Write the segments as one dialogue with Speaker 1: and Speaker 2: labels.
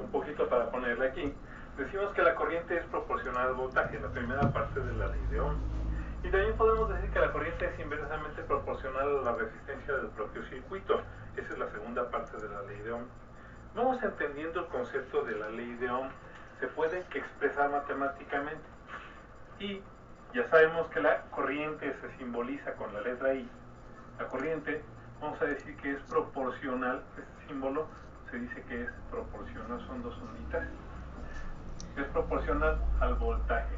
Speaker 1: un poquito para ponerle aquí. Decimos que la corriente es proporcional al voltaje, la primera parte de la ley de Ohm. Y también podemos decir que la corriente es inversamente proporcional a la resistencia del propio circuito. Esa es la segunda parte de la ley de Ohm. Vamos entendiendo el concepto de la ley de Ohm. Se puede expresar matemáticamente. Y ya sabemos que la corriente se simboliza con la letra I. La corriente, vamos a decir que es proporcional, este símbolo se dice que es proporcional, son dos onditas. Es proporcional al voltaje.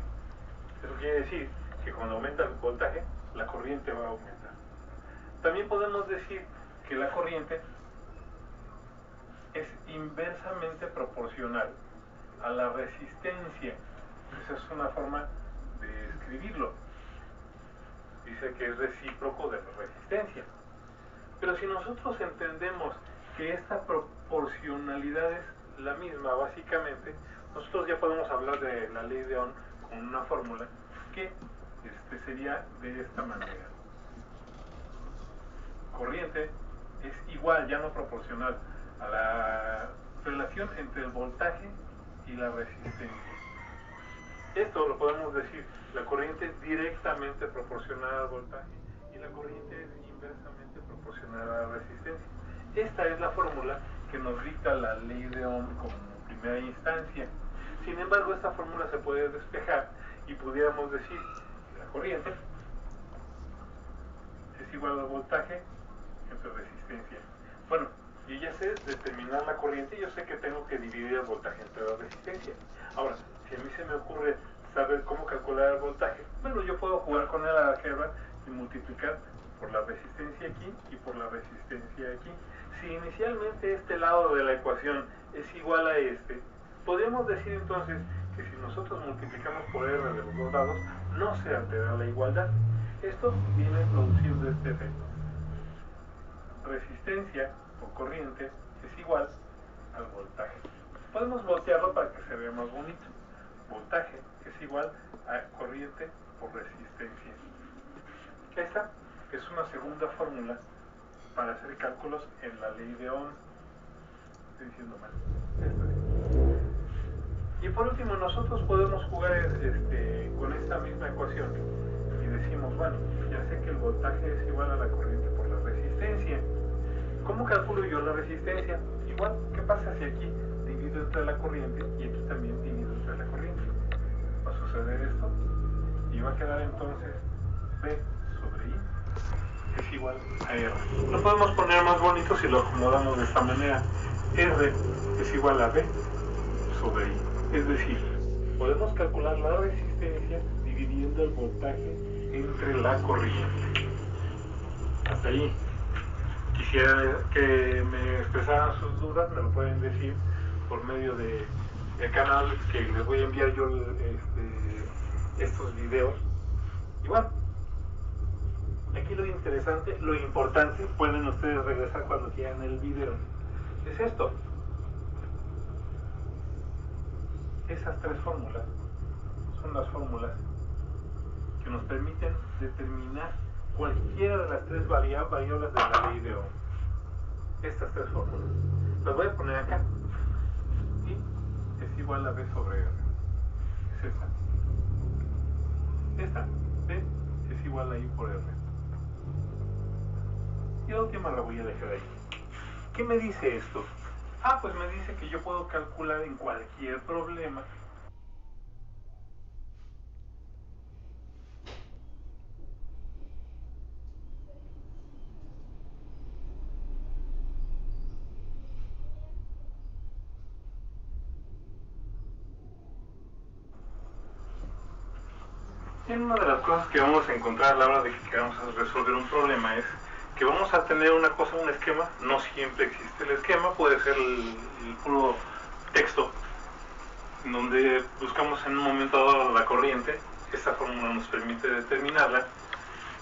Speaker 1: Eso quiere decir que cuando aumenta el voltaje, la corriente va a aumentar. También podemos decir que la corriente es inversamente proporcional a la resistencia. Esa es una forma de escribirlo. Dice que es recíproco de la resistencia. Pero si nosotros entendemos que esta proporcionalidad es la misma, básicamente, nosotros ya podemos hablar de la ley de Ohm con una fórmula que sería de esta manera. Corriente es igual, ya no proporcional, a la relación entre el voltaje y la resistencia. Esto lo podemos decir, la corriente es directamente proporcional al voltaje y la corriente es inversamente proporcional a la resistencia. Esta es la fórmula que nos dicta la ley de Ohm como primera instancia. Sin embargo, esta fórmula se puede despejar y pudiéramos decir que la corriente es igual al voltaje entre resistencia. Bueno, yo ya sé determinar la corriente, yo sé que tengo que dividir el voltaje entre la resistencia. Ahora, si a mí se me ocurre saber cómo calcular el voltaje, bueno, yo puedo jugar con el álgebra y multiplicar por la resistencia aquí y por la resistencia aquí. Si inicialmente este lado de la ecuación es igual a este, podemos decir entonces que si nosotros multiplicamos por R de los dos lados, no se altera la igualdad. Esto viene produciendo este efecto. Resistencia o corriente es igual al voltaje. Podemos voltearlo para que se vea más bonito. Voltaje es igual a corriente por resistencia. Esta es una segunda fórmula para hacer cálculos en la ley de Ohm. Estoy diciendo mal. Y por último, nosotros podemos jugar con esta misma ecuación y decimos, bueno, ya sé que el voltaje es igual a la corriente por la resistencia. ¿Cómo calculo yo la resistencia? Igual, ¿qué pasa si aquí divido entre la corriente y aquí también divido entre la corriente? Va a suceder esto y va a quedar entonces B sobre I es igual a R. Lo podemos poner más bonito si lo acomodamos de esta manera. R es igual a B sobre I. Es decir, podemos calcular la resistencia dividiendo el voltaje entre la corriente. Hasta ahí. Quisiera que me expresaran sus dudas, me lo pueden decir por medio del canal que les voy a enviar yo estos videos. Y bueno, aquí lo interesante, lo importante, pueden ustedes regresar cuando quieran el video, es esto. Esas tres fórmulas son las fórmulas que nos permiten determinar cualquiera de las tres variables de la ley de Ohm. Estas tres fórmulas. Las voy a poner acá. Y es igual a B sobre R. Es esta. Esta, B, es igual a I por R. Y la última la voy a dejar ahí. ¿Qué me dice esto? Ah, pues me dice que yo puedo calcular en cualquier problema una de las cosas que vamos a encontrar a la hora de que queramos resolver un problema es que vamos a tener una cosa, un esquema. No siempre existe el esquema, puede ser el puro texto, donde buscamos en un momento dado la corriente. Esta fórmula nos permite determinarla.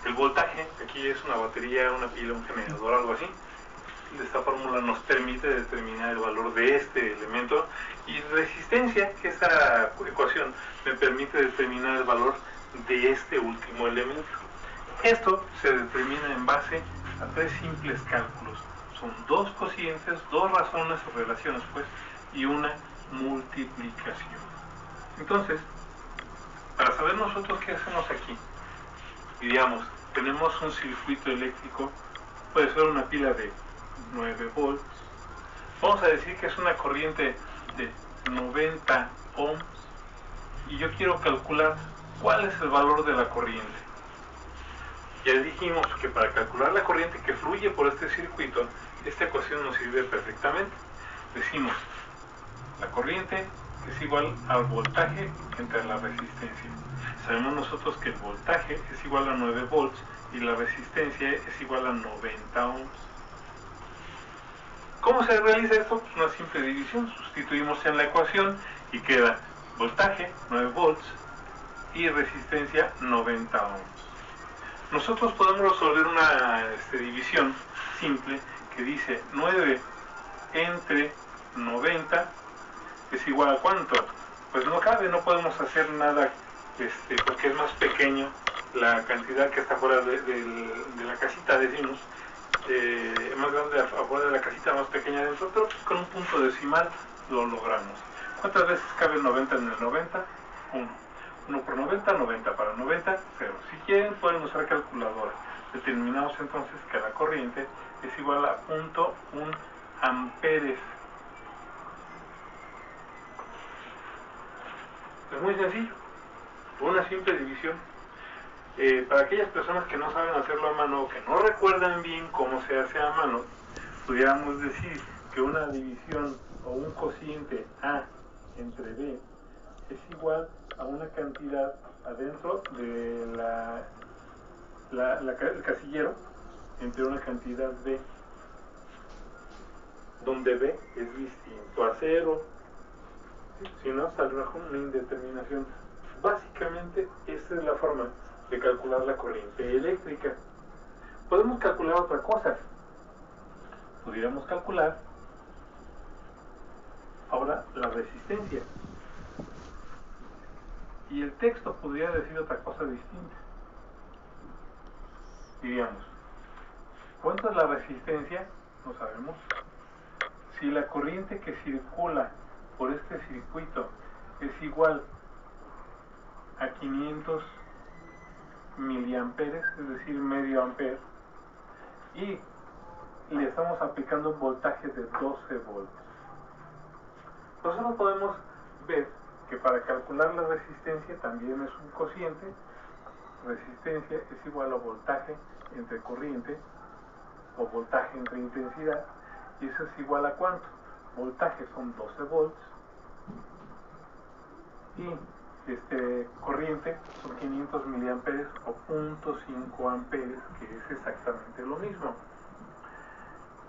Speaker 1: El voltaje, aquí es una batería, una pila, un generador, algo así. Esta fórmula nos permite determinar el valor de este elemento. Y resistencia, que esta ecuación me permite determinar el valor de este último elemento. Esto se determina en base a tres simples cálculos. Son dos cocientes, dos razones o relaciones, pues, y una multiplicación. Entonces, para saber nosotros qué hacemos aquí, diríamos, tenemos un circuito eléctrico, puede ser una pila de 9 volts, vamos a decir que es una corriente de 90 ohms, y yo quiero calcular cuál es el valor de la corriente. Ya dijimos que para calcular la corriente que fluye por este circuito, esta ecuación nos sirve perfectamente. Decimos, la corriente es igual al voltaje entre la resistencia. Sabemos nosotros que el voltaje es igual a 9 volts y la resistencia es igual a 90 ohms. ¿Cómo se realiza esto? Pues una simple división. Sustituimos en la ecuación y queda voltaje 9 volts y resistencia 90 ohms. Nosotros podemos resolver una división simple que dice 9 entre 90 es igual a ¿cuánto? Pues no cabe, no podemos hacer nada porque es más pequeño la cantidad que está fuera de la casita, decimos, más grande afuera de la casita, más pequeña dentro, pero pues con un punto decimal lo logramos. ¿Cuántas veces cabe el 90 en el 90? 1. 1 por 90, 90 para 90, 0. Si quieren pueden usar calculadora. Determinamos entonces que la corriente es igual a 0.1 amperes. Es muy sencillo, una simple división. Para aquellas personas que no saben hacerlo a mano o que no recuerdan bien cómo se hace a mano, pudiéramos decir que una división o un cociente A entre B es igual a una cantidad adentro de el casillero entre una cantidad B, donde B es distinto a 0. Si no, saldrá con una indeterminación. Básicamente, esta es la forma de calcular la corriente eléctrica. Podemos calcular otra cosa. Pudiéramos calcular ahora la resistencia. Y el texto podría decir otra cosa distinta. Diríamos, ¿cuánto es la resistencia? No sabemos. Si la corriente que circula por este circuito es igual a 500 miliamperes, es decir, medio ampere, y le estamos aplicando un voltaje de 12 volts. Nosotros podemos ver que para calcular la resistencia también es un cociente. Resistencia es igual a voltaje entre corriente o voltaje entre intensidad, y eso es igual a ¿cuánto? Voltaje son 12 volts y corriente son 500 miliamperes o 0.5 amperes, que es exactamente lo mismo.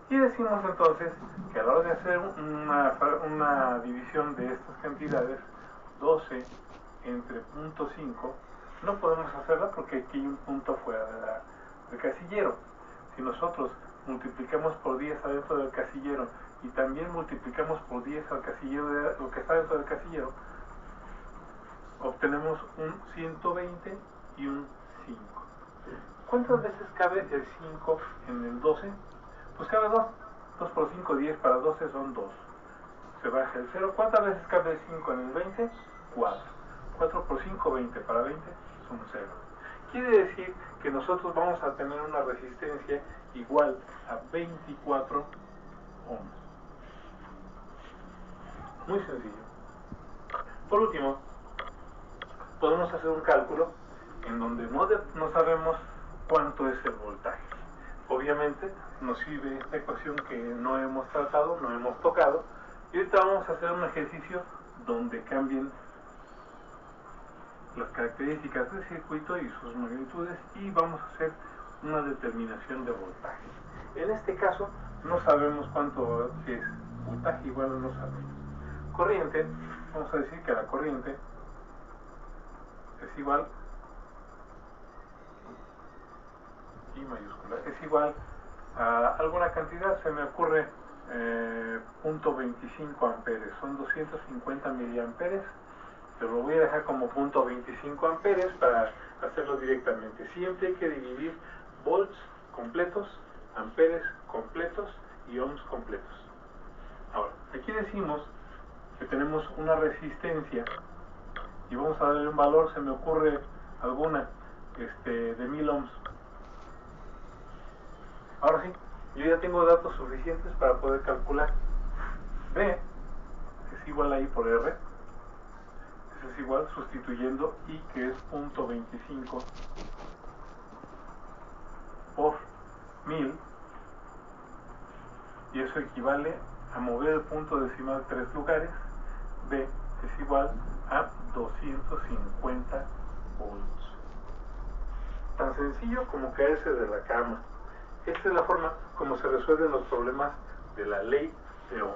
Speaker 1: Y decimos entonces que a la hora de hacer una división de estas cantidades, 12 entre 0.5, no podemos hacerla porque aquí hay un punto fuera del casillero. Si nosotros multiplicamos por 10 adentro del casillero y también multiplicamos por 10 al casillero de lo que está dentro del casillero, obtenemos un 120 y un 5. ¿Cuántas veces cabe el 5 en el 12? Pues cabe 2. 2 por 5, 10 para 12 son 2. Se baja el 0. ¿Cuántas veces cabe el 5 en el 20? 4. 4 por 5, 20 para 20 son 0. Quiere decir que nosotros vamos a tener una resistencia igual a 24 ohms. Muy sencillo. Por último, podemos hacer un cálculo en donde no sabemos cuánto es el voltaje. Obviamente nos sirve esta ecuación que no hemos tratado, no hemos tocado, y ahorita vamos a hacer un ejercicio donde cambien las características del circuito y sus magnitudes, y vamos a hacer una determinación de voltaje. En este caso no sabemos cuánto es voltaje, igual no sabemos. Corriente, vamos a decir que la corriente es igual, I mayúscula, es igual a alguna cantidad, se me ocurre 0.25 amperes, son 250 miliamperes, pero lo voy a dejar como 0.25 amperes para hacerlo directamente. Siempre hay que dividir volts completos, amperes completos y ohms completos. Ahora, aquí decimos que tenemos una resistencia y vamos a darle un valor, se me ocurre alguna, de 1000 ohms. Ahora sí, yo ya tengo datos suficientes para poder calcular. B es igual a I por R. Eso es igual sustituyendo I, que es 0.25 por 1000, y eso equivale a mover el punto decimal 3 lugares. B es igual a 250 volts. Tan sencillo como caerse de la cama. Esta es la forma como se resuelven los problemas de la ley de Ohm.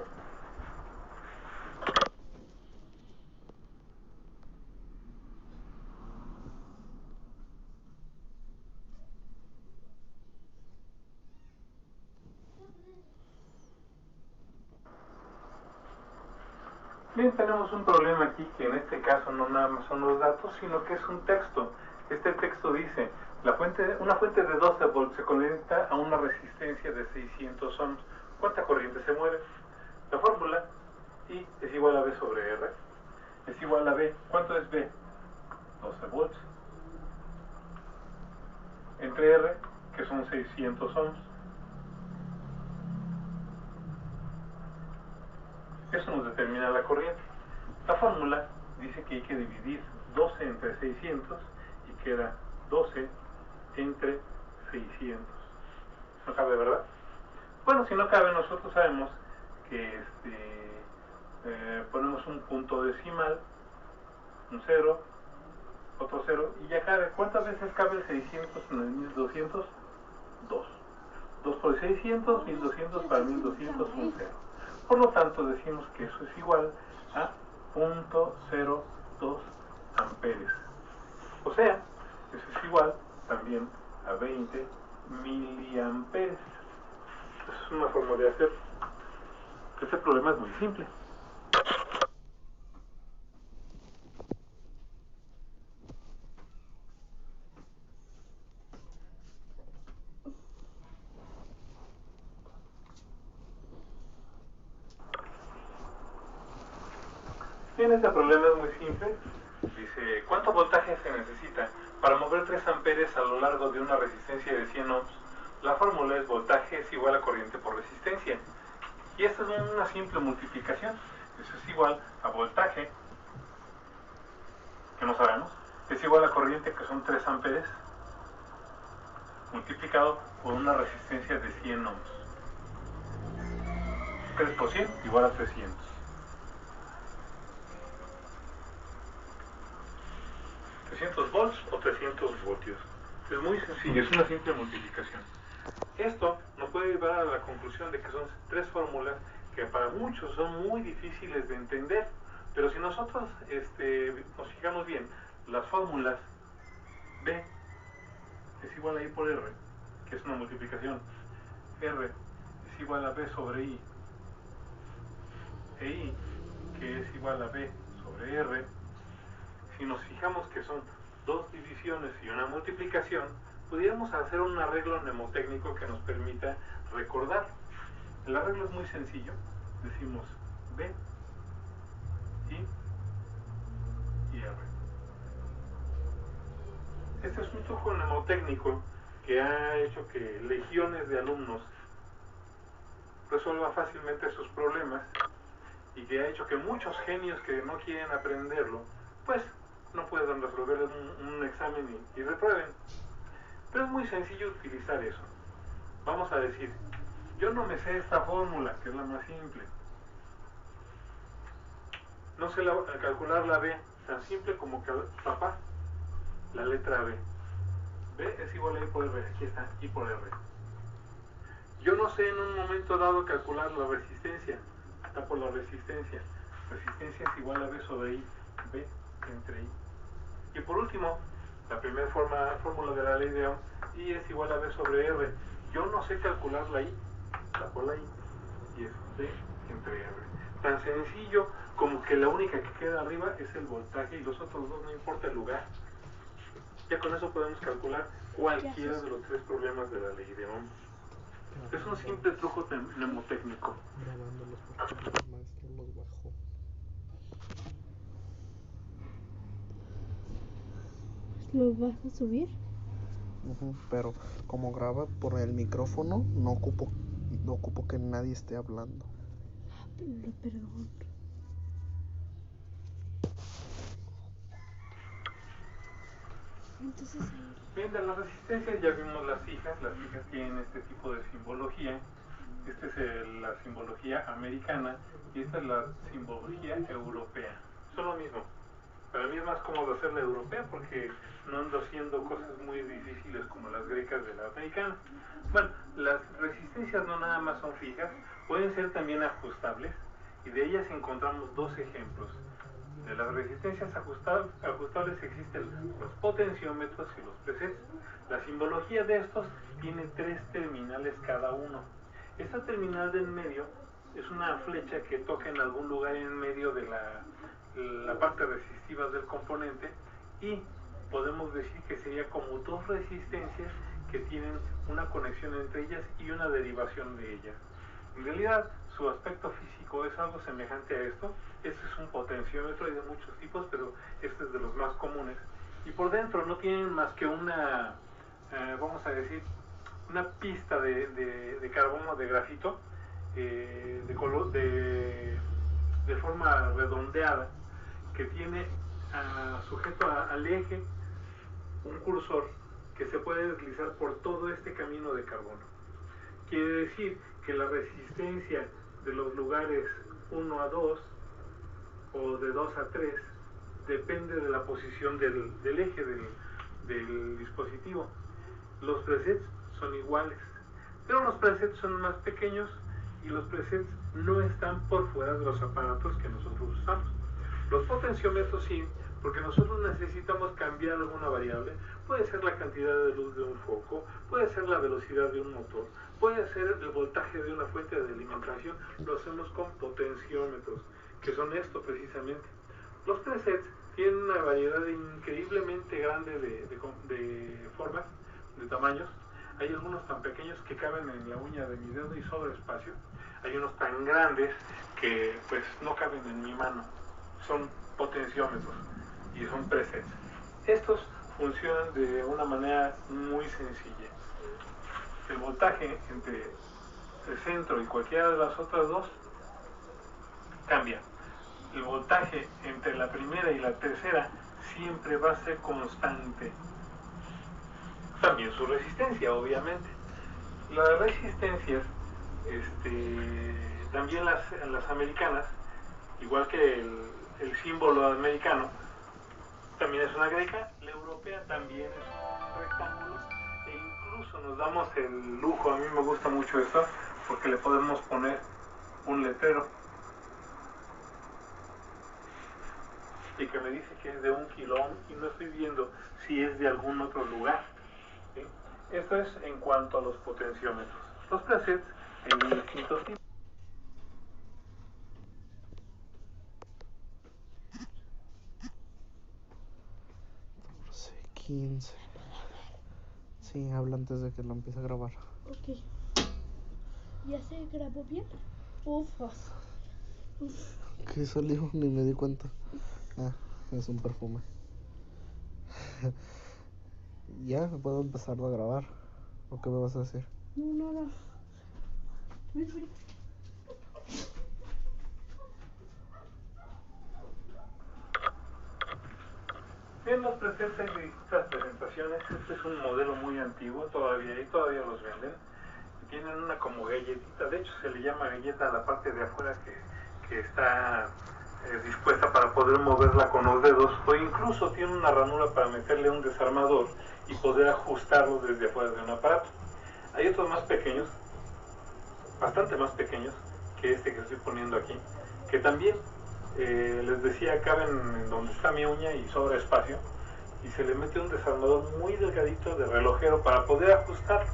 Speaker 1: Bien, tenemos un problema aquí que en este caso no nada más son los datos, sino que es un texto. Este texto dice, una fuente de 12 volts se conecta a una resistencia de 600 ohms. ¿Cuánta corriente se mueve? La fórmula I es igual a B sobre R. Es igual a B. ¿Cuánto es B? 12 volts. Entre R, que son 600 ohms. Eso nos determina la corriente. La fórmula dice que hay que dividir 12 entre 600 y queda 12 entre 600. No cabe, ¿verdad? Bueno, si no cabe, nosotros sabemos que ponemos un punto decimal, un 0, otro 0, y ya cabe. ¿Cuántas veces cabe el 600 en el 1200? 2. 2 por 600, 1200 para 1200, un 0. Por lo tanto, decimos que eso es igual a 0.02 amperes. O sea, eso es igual también a 20 miliamperes. Esa es una forma de hacer. Este problema es muy simple. Bien, este problema es muy simple. Dice, ¿cuánto voltaje se necesita para mover 3 amperes a lo largo de una resistencia de 100 ohms? La fórmula es voltaje es igual a corriente por resistencia. Y esta es una simple multiplicación. Eso es igual a voltaje, que no sabemos, es igual a corriente, que son 3 amperes, multiplicado por una resistencia de 100 ohms. 3 por 100 igual a 300. 300 volts o 300 voltios. Es muy sencillo, es una simple multiplicación. Esto nos puede llevar a la conclusión de que son 3 fórmulas que para muchos son muy difíciles de entender, pero si nosotros nos fijamos bien, las fórmulas B es igual a I por R, que es una multiplicación, R es igual a B sobre I, e I, que es igual a B sobre R. Si nos fijamos que son 2 divisiones y una multiplicación, pudiéramos hacer un arreglo mnemotécnico que nos permita recordar. El arreglo es muy sencillo. Decimos B, I y R. Este es un truco mnemotécnico que ha hecho que legiones de alumnos resuelvan fácilmente sus problemas y que ha hecho que muchos genios que no quieren aprenderlo, pues no puedan resolver un examen y reprueben. Pero es muy sencillo utilizar eso. Vamos a decir, yo no me sé esta fórmula, que es la más simple. No sé calcular la B, tan simple como tapar la letra B. B es igual a I por R, aquí está, I por R. Yo no sé en un momento dado calcular la resistencia, tapo la resistencia. Resistencia es igual a B sobre I, B entre I. Y por último, la primera fórmula de la ley de Ohm, I es igual a B sobre R. Yo no sé calcular la I, tapo la I, y es B entre R. Tan sencillo como que la única que queda arriba es el voltaje y los otros dos no importa el lugar. Ya con eso podemos calcular cualquiera de los 3 problemas de la ley de Ohm. Es un simple truco mnemotécnico.
Speaker 2: Grabándolos porque el maestro los bajó. ¿Lo vas a subir?
Speaker 3: Pero como graba por el micrófono, no ocupo que nadie esté hablando.
Speaker 2: Perdón. Entonces ahí...
Speaker 1: Bien, de las resistencias ya vimos las hijas tienen este tipo de simbología. Esta es la simbología americana y esta es la simbología europea. Son lo mismo. Para mí es más cómodo hacer la europea porque no ando haciendo cosas muy difíciles como las grecas de la americana. Bueno, las resistencias no nada más son fijas, pueden ser también ajustables y de ellas encontramos dos ejemplos. De las resistencias ajustables existen los potenciómetros y los presets. La simbología de estos tiene 3 terminales cada uno. Esta terminal de en medio es una flecha que toca en algún lugar en medio de la parte resistiva del componente y podemos decir que sería como dos resistencias que tienen una conexión entre ellas y una derivación de ellas. En realidad, su aspecto físico es algo semejante a esto. Este es un potenciómetro, hay de muchos tipos, pero este es de los más comunes. Y por dentro no tienen más que una, vamos a decir, una pista de carbono, de grafito, de forma redondeada, que tiene sujeto al eje un cursor que se puede deslizar por todo este camino de carbono. Quiere decir que la resistencia de los lugares 1 a 2 o de 2 a 3 depende de la posición del eje del dispositivo. Los presets son iguales, pero los presets son más pequeños y los presets no están por fuera de los aparatos que nosotros usamos. Los potenciómetros sí, porque nosotros necesitamos cambiar alguna variable. Puede ser la cantidad de luz de un foco, puede ser la velocidad de un motor, puede ser el voltaje de una fuente de alimentación. Lo hacemos con potenciómetros, que son esto precisamente. Los presets tienen una variedad increíblemente grande de formas, de tamaños. Hay algunos tan pequeños que caben en la uña de mi dedo y sobra espacio. Hay unos tan grandes que pues no caben en mi mano. Son potenciómetros y son presets. Estos funcionan de una manera muy sencilla. El voltaje entre el centro y cualquiera de las otras dos cambia. El voltaje entre la primera y la tercera siempre va a ser constante. También su resistencia, obviamente. Las resistencias, también las americanas, igual que el símbolo americano, también es una greca, la europea también es un rectángulo, e incluso nos damos el lujo, a mí me gusta mucho esto, porque le podemos poner un letrero y que me dice que es de 1 kilómetro y no estoy viendo si es de algún otro lugar. ¿Sí? Esto es en cuanto a los potenciómetros. Los presets hay distintos tipos.
Speaker 3: 15. Sí, habla antes de que lo empiece a grabar.
Speaker 2: Ok. ¿Ya se grabó bien? Ufas.
Speaker 3: ¿Qué salió? Ni me di cuenta. Ah, es un perfume. Ya, puedo empezar a grabar. ¿O qué me vas a decir?
Speaker 2: No, nada. Ven.
Speaker 1: En los presets hay distintas presentaciones. Este es un modelo muy antiguo, todavía los venden. Tienen una como galletita, de hecho se le llama galleta a la parte de afuera que está dispuesta para poder moverla con los dedos, o incluso tiene una ranura para meterle un desarmador y poder ajustarlo desde afuera de un aparato. Hay otros más pequeños, bastante más pequeños que este que estoy poniendo aquí, que también les decía caben en donde está mi uña y sobra espacio, y se le mete un desarmador muy delgadito de relojero para poder ajustarlo.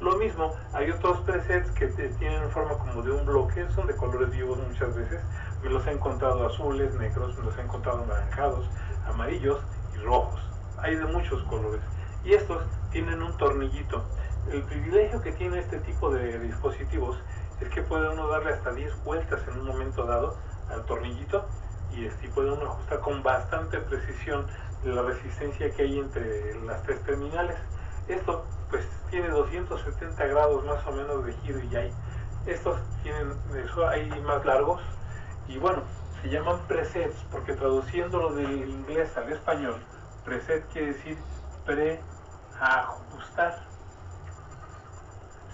Speaker 1: Lo mismo, hay otros presets que tienen forma como de un bloque, son de colores vivos muchas veces. Me los he encontrado azules, negros, me los he encontrado anaranjados, amarillos y rojos. Hay de muchos colores. Y estos tienen un tornillito. El privilegio que tiene este tipo de dispositivos es que puede uno darle hasta 10 vueltas en un momento dado al tornillito y puede uno ajustar con bastante precisión la resistencia que hay entre las tres terminales. Esto pues tiene 270 grados más o menos de giro y hay. Estos tienen, hay más largos y bueno, se llaman presets porque traduciéndolo del inglés al español, preset quiere decir preajustar.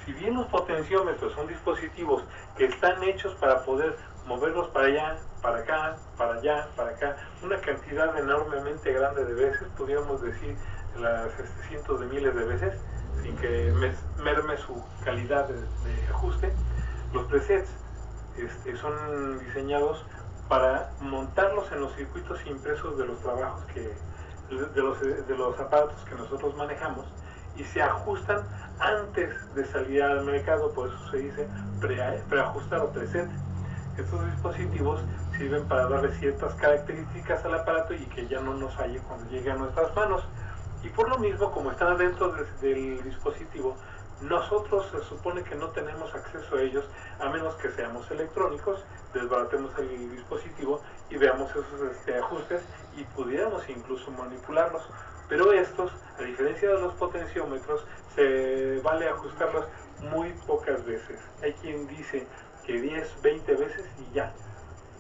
Speaker 1: Si bien los potenciómetros son dispositivos que están hechos para poder moverlos para allá, para acá, para allá, para acá, una cantidad enormemente grande de veces, pudiéramos decir las cientos de miles de veces, sin que merme su calidad de ajuste, los presets son diseñados para montarlos en los circuitos impresos de los trabajos de los aparatos que nosotros manejamos y se ajustan antes de salir al mercado, por eso se dice preajustar o preset. Estos dispositivos sirven para darle ciertas características al aparato y que ya no nos falle cuando llegue a nuestras manos. Y por lo mismo, como están adentro del dispositivo, nosotros se supone que no tenemos acceso a ellos a menos que seamos electrónicos, desbaratemos el dispositivo y veamos esos ajustes y pudiéramos incluso manipularlos. Pero estos, a diferencia de los potenciómetros, se vale ajustarlos muy pocas veces. Hay quien dice que 10, 20 veces y ya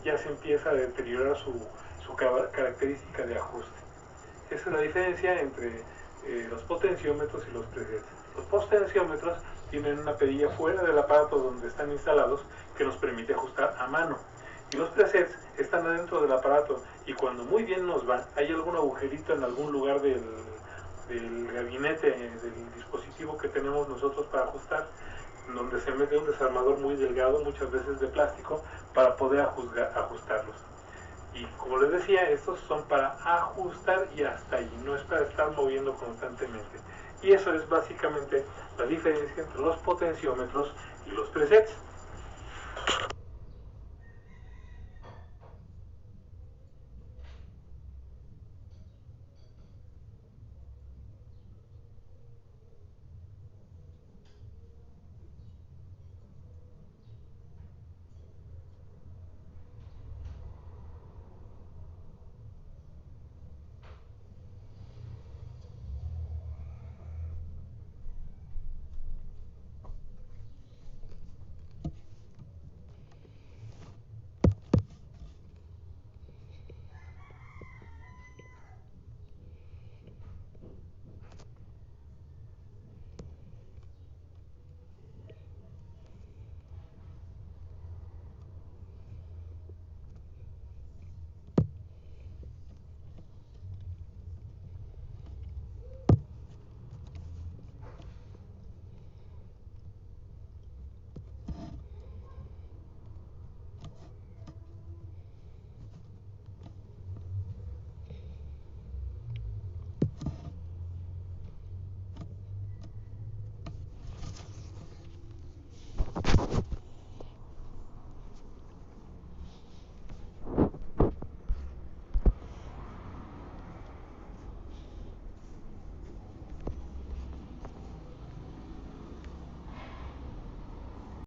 Speaker 1: se empieza a deteriorar su característica de ajuste. Esa es la diferencia entre los potenciómetros y los presets. Los potenciómetros tienen una perilla fuera del aparato donde están instalados que nos permite ajustar a mano. Y los presets están adentro del aparato y cuando muy bien nos va, hay algún agujerito en algún lugar del gabinete, del dispositivo que tenemos nosotros para ajustar, donde se mete un desarmador muy delgado, muchas veces de plástico, para poder ajustarlos. Y como les decía, estos son para ajustar y hasta ahí, no es para estar moviendo constantemente. Y eso es básicamente la diferencia entre los potenciómetros y los presets.